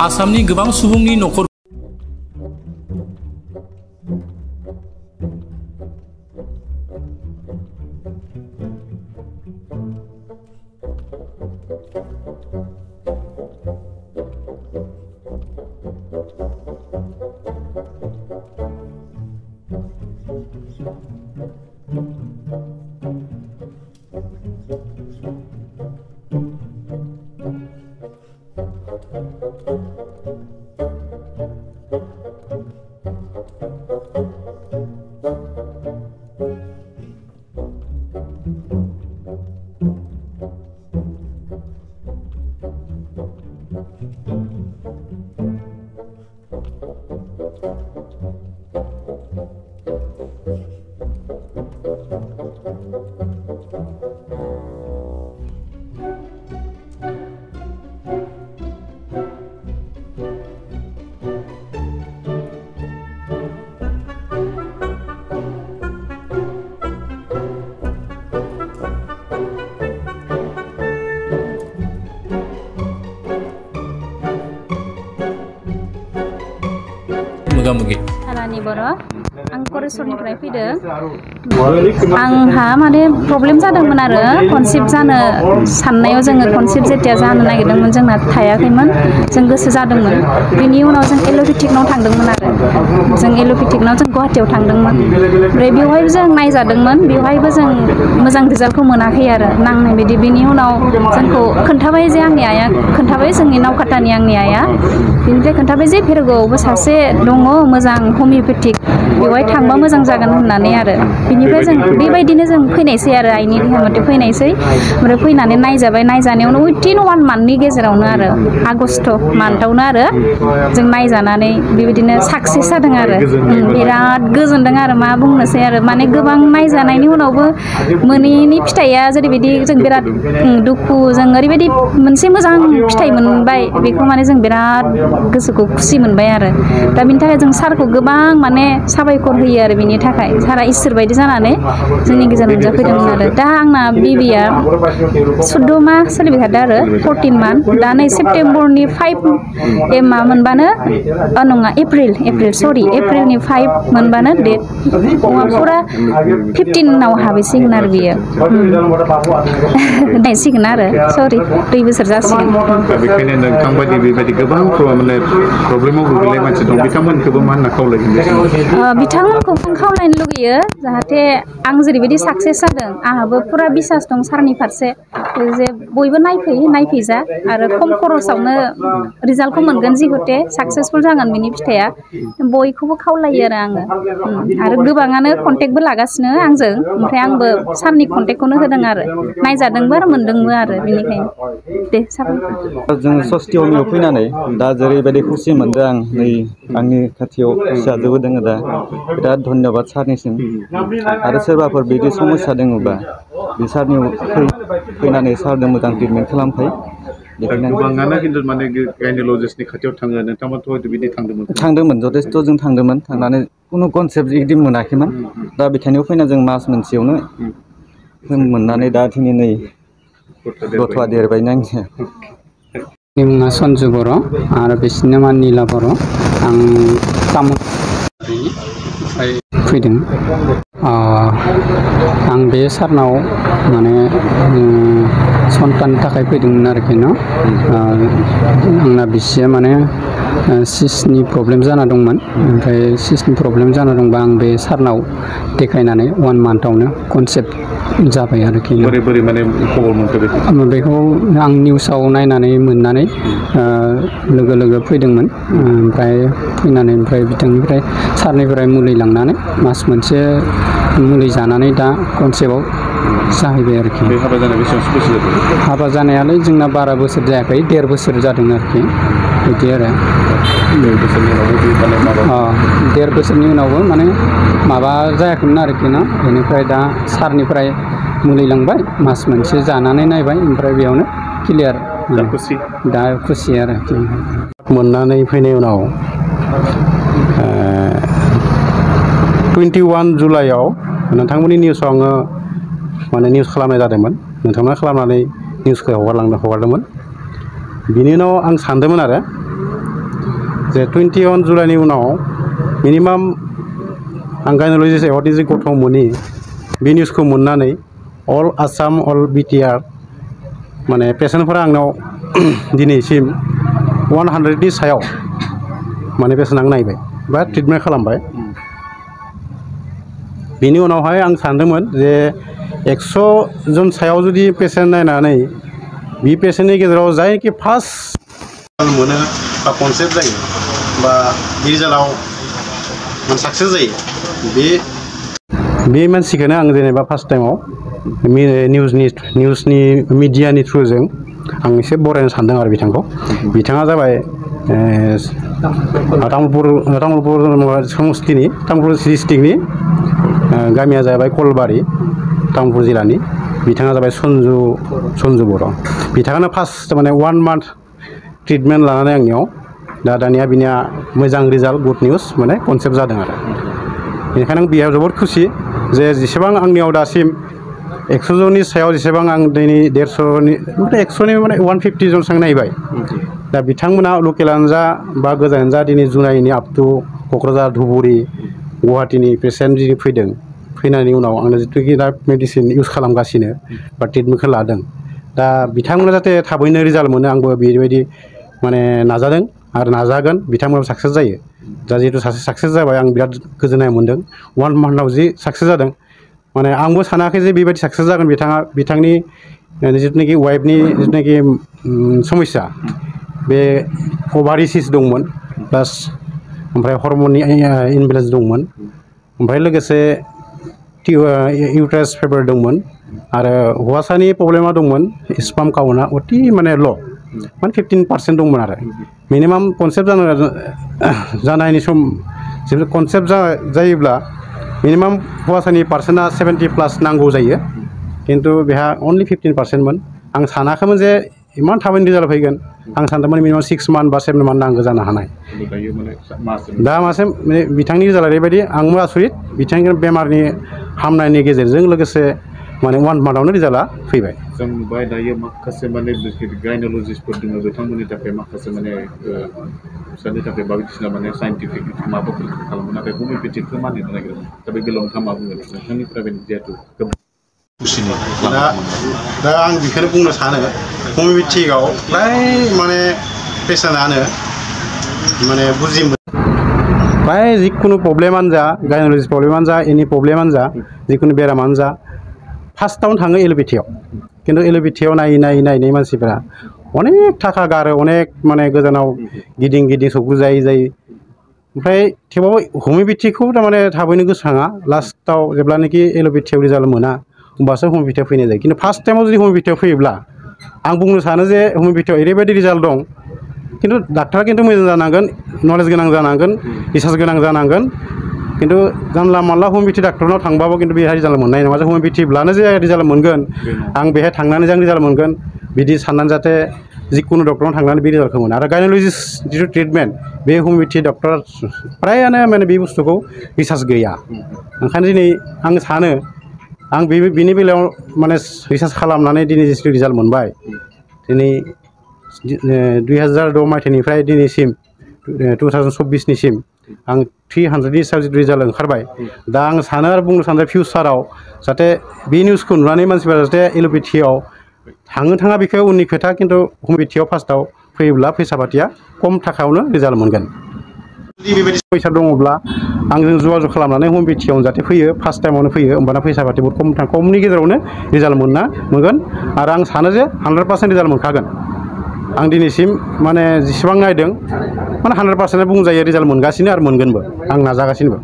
आसामनि गोबां सुबुंनि न'खर मोगा-मोगि थानानि बर' आं करेसरनिफ्राय फैदों आंहा माने प्रब्लेम जादोंमोन आरो कनसिभ जानो साननायाव जोङो कनसिभ जेतिया जानो नागिरदोंमोन जोंना थायाखैमोन जों गोसो जादोंमोन बिनि उनाव जों एल'पेथिकनाव थांदोंमोन आरो जों एल'पेथिकनाव जों गुवाहाटीयाव थांदोंमोन ओमफ्राय बेवहाय जों नायजादोंमोन बेवहायबो जों मोजां रिजाल्टखौ मोनाखै आरो नांनाय बायदि बिनि उनाव जोंखौ खोन्थाबाय जे आंनि आइया खोन्थाबाय जोंनि नावकाटानि आंनि आइया बिनिफ्राय खोन्थाबाय जे भेरगावआवबो सासे दङ मोजां हमिअपेथिक बेवहाय थांबा मोजां जागोन होननानै आरो बिनिफ्राय जों बेबायदिनो जों फैनायसै आरो आइनि मथे फैनायसै ओमफ्राय फैनानै नायजाबाय नायजानायावनो उइथिन 1 मान्थनि गेजेरावनो आरो आगस्ट मान्थआवनो आरो जों नायजानानै बेबायदिनो साक्सेस जादों आरो बिराद गोजोनदों आरो मा बुंनोसै आरो माने गोबां नायजानायनि उनावबो मोनैनि फिथाइया जेरैबायदि जों बिराद दुखु जों ओरैबायदि मोनसे मोजां फिथाइ मोनबाय बेखौ माने जों बिराद गोसोखौ खुसि मोनबाय आरो दा बिनि थाखाय जों सारखौ गोबां माने साबायखर होयो आरो बिनि थाखाय सारा इसोर बायदि जानानै जोंनि गेजेराव नुजाफैदोंमोन आरो दा आंना बेबिया 14 माह सोलिबाय थादों आरो 14 मान्थ दा नै सेप्तेम्बरनि 5 मा मोनबानो नङा एप्रिलनि 5 मोनबानो डेट फुरा 15आव हाबैसिगोन आरो बियो नायसिगोन आरो सरि 2 बोसोर जासिगोन बेखायनो नोंथांबायदि बेबायदि गोबां माने प्रब्लेमाव गोग्लैनाय मानसि दं बिथांमोनखौबो मा होनना खावलायगोन बिथांमोनखौ खावलायनो लुगैयो जाहाथे आं जेरैबायदि साक्सेस जादों आंहाबो फुरा बिसास दं सारनि फारसे जे बयबो नायफैजा आरो खम खरसावनो रिजाल्टखौ मोनगोन जिहुते साक्सेसफुल जागोन बिनि फिथाइया बयखौबो खावलायो आरो आङो आरो गोबाङानो कन्टेक्टबो लागासिनो आंजों ओमफ्राय आंबो सारनि कन्टेक्टखौनो होदों आरो नायजादोंबो आरो मोनदोंबो आरो बेनिखायनो दे साबायखर जों सस्ति हमियाव फैनानै दा जेरैबायदि खुसि मोनदों आं नै आंनि खाथियाव फिसाजोबो दोङो दा बिराद धन्यबाद सारनिसिम आरो सोरबाफोर बिदि समस्या दङबा बे सारनियाव फैनानै सारजों मोजां ट्रिटमेन्ट खालामफै गोबाङानो खिन्थु माने गायन'लजिस्टनि खाथियाव थाङो नोंथाङाथ' हयथ' बिदि थांदोंमोन जथेस्थ' जों थांदोंमोन थांनानै खुनु कनसेप्ट बिदि मोनाखैमोन दा बिथांनियाव फैना जों मास मोनसेयावनो मोननानै दा दिनै नै गथ'आ देरबायना आंनिया आंनि मुङा सन्जु बर' आरो बिसिनि नामा निला बर' आं तामुलनिफ्राय फैदों आं बे सारनाव माने सन्ताननि थाखाय फैदोंमोन आरोखि न आंना बिसिया माने सिसनि प्रब्लेम जाना दंमोन ओमफ्राय सिसनि प्रब्लेम जाना दंबा आं बे सारनाव देखायनानै 1 मान्थआवनो कनसेप्ट जाबाय आरोखि बोरै माने खबर मोनखो बेखौ आं निउसाव नायनानै मोननानै लोगो लोगो फैदोंमोन ओमफ्राय फैनानै ओमफ्राय बिथांनिफ्राय सारनिफ्राय मुलि लांनानै मास मोनसे मुलि जानानै दा कनसेप्टआव जाहैबाय आरोखि हाबा जानायालाय जोंना बारा बोसोर जायाखै 1.5 बोसोर जादों आरोखि बिदि आरो 1.5 बोसोरनि उनावबो माने माबा जायाखैमोन आरोखि ना बेनिफ्राय दा सारनिफ्राय मुलि लांबाय मास मोनसे जानानै नायबाय ओमफ्राय बेयावनो क्लियार दा खुसि आरो मोननानै फैनाय उनाव 21 जुलाइआव नोंथांमोननि निउसाव आङो माने निउस खालामनाय जादोंमोन नोंथांमोना खालामनानै निउसखौ हगारदोंमोन बिनि उनाव आं सानदोंमोन आरो जे 21 जुलाइनि उनाव मिनिमाम आं गायनोलजिस्ट एवार्डनि जे गथ' मोनि बे निउसखौ मोननानै अल आसाम अल बिटिआर माने पेसेन्टफोरा आंनाव दिनैसिम 100नि सायाव माने पेसेन्ट आं नायबाय बा ट्रिटमेन्ट खालामबाय बेनि उनावहाय आं सानदोंमोन जे 100 जन सायाव जुदि पेसेन्ट नायनानै बे पेसेन्टनि गेजेराव जायखि फार्स्ट मोनो बा कनसेप्ट जायो बा रिजाल्टआव साक्सेस जायो बे मानसिखौनो आं जेनेबा फार्स्ट टाइमाव निउसनि मिडियानि थ्रुजों आं एसे बरायनो सानदों आरो बिथाङा जाबाय तामुलपुर समस्थिनि तामुलपुर डिस्ट्रिक्टनि गामिया जाबाय कलबारि तामुलपुर जिल्लानि बिथाङा जाबाय सन्जु बर' बिथाङानो फार्स्ट माने 1 मान्थ ट्रिटमेन्ट लानानै आंनियाव दानिया बिनिया मोजां रिजाल्ट गुड निउस माने कनसेप्ट जादों आरो बेनिखायनो आं बेयाव जोबोद खुसि जे जेसेबां आंनियाव दासिम 100 जननि सायाव जेसेबां आं दिनै 150नि 100नि माने 150 जनसो नायबाय दा बिथांमोना लकेलानो जा बा गोजानानो जा दिनै जुनाइनि आप टु क'क्राझार धुबुरी गुवाहाटीनि पेसेन्ट दिनै फैनायनि उनाव आंनो जिथुखि दा मेडिसिन इउज खालामगासिनो बा ट्रिटमेन्टखौ लादों दा बिथांमोना जाहाथे थाबैनो रिजाल्ट मोनो आंबो बेबायदि माने नाजादों आरो नाजागोन बिथांमोनाबो साक्सेस जायो दा जिहेतु सासे साक्सेस जाबाय आं बिराद गोजोननाय मोन्दों 1 मान्थआव जि साक्सेस जादों माने आंबो सानाखै जे बेबायदि साक्सेस जागोन बिथांनि जिथुनाखि वाइफनि जिथुनाखि समस्या बे अभारिसिस दंमोन प्लास ओमफ्राय हर्मननि इनबेलेन्स दंमोन ओमफ्राय लोगोसे इउट्रास फाइबार दंमोन आरो हौवासानि प्रब्लेमा दंमोन स्पाम काउन्टआ अति माने ल' माने 15% दंमोन आरो मिनिमाम कनसेप्ट जानायनि सम जेब्ला कनसेप्ट जायोब्ला मिनिमाम हौवासानि पार्सेन्टआ 70+ नांगौ जायो खिन्थु बेहा अनलि 15%मोन आं सानाखैमोन जे इमान थाबैनो रिजाल्ट फैगोन आं सानदोंमोन मिनिमाम 6 मान्थ बा 7 मान्थ नांगौ जानो हानाय दा मासे बिथांनि रिजाल्टआ ओरैबायदि आंबो आसरित बिथांनि बेमारनि हामनायनि गेजेरजों लोगोसे माने 1 मान्थआवनो रिजाल्टआ फैबाय जों नुबाय दायो माखासे माने गायनोलजिस्टफोर दङ बिथांमोननि थाखाय माखासे माने फिसानि थाखाय बायदिसिना माने साइन्टिफिक माबाफोर खालामो नाथाय हमिअपेथिकखौ मानिनो नागिरो दा बे बेलायाव नोंथाङा मा बुंगोन नोंथांनिफ्राय जिहेतु दा आं बेखौनो बुंनो सानो हमिअपेथिकआव फ्राय माने पेसेन्टआनो माने बुजि फ्राय जिखुनु प्रब्लेमानो जा गायनोलजि प्रब्लेमानो जा एनि प्रब्लेमानो जा जिखुनु बेरामानो जा फार्स्टआवनो थाङो एल'पेथियाव खिन्थु एल'पेथियाव नायै मानसिफोरा अनेक थाखा गारो अनेक माने गोजानाव गिदिं सौगु जायै ओमफ्राय थेवबाबो हमिअपेथिकखौ थारमाने थाबैनो गोसोखाङा लास्टआव जेब्लानाखि एल'पेथियाव रिजाल्ट मोना होमबासो हमिअपेथियाव फैनाय जायो खिन्थु फार्स्ट टाइमाव जुदि हमिअपेथियाव फैयोब्ला आं बुंनो सानो जे हमिअपेथियाव ओरैबायदि रिजाल्ट दं खिन्थु डाक्टारा खिन्थु मोजां जानांगोन नलेज गोनां जानांगोन रिसार्च गोनां जानांगोन खिन्थु जानला मानला हमिअपेथि डाक्टरनाव थांबाबो खिन्थु बेहा रिजाल्ट मोननाय नङा जे हमिअपेथिब्लानो जे रिजाल्ट मोनगोन आं बेहाय थांनानै जों रिजाल्ट मोनगोन बिदि साननानै जाहाथे जिखुनु डक्टरनाव थांनानै बे रिजाल्टखौ मोनो आरो गायनोलजिस्ट जिथु ट्रिटमेन्ट बे हमिअपेथि डक्टरा फ्रायानो माने बे बुस्थुखौ रिसार्च गैया ओंखायनो दिनै आं सानो आं बेनि बेलायाव माने रिसार्च खालामनानै दिनै जिथु रिजाल्ट मोनबाय दिनै 2006 मायथाइनिफ्राय दिनैसिम 2024निसिम आं 300नि सायाव जिथु रिजाल्ट ओंखारबाय दा आं सानो आरो बुंनो सानो फिउचाराव जाहाथे बे निउसखौ नुनानै मानसिफोरा जाहाथे एल'पेथियाव थाङा बेखौ उननि खोथा खिन्थु हमिअपेथियाव फार्स्टआव फैयोब्ला फैसा पातिया खम थाखायावनो रिजाल्ट मोनगोन जुदि बेबायदि फैसा दङब्ला आंजों जगाजग खालामनानै हमिअपेथियावनो जाहाथे फैयो फार्स्ट टाइमावनो फैयो होमबाना फैसा पाति बहुत खमनि गेजेरावनो रिजाल्ट मोनगोन आरो आं सानो जे 100% रिजाल्ट मोनखागोन आं दिनैसिम माने जेसेबां नायदों माने 100% बुंजायो रिजाल्ट मोनगासिनो आरो मोनगोनबो आं नाजागासिनोबो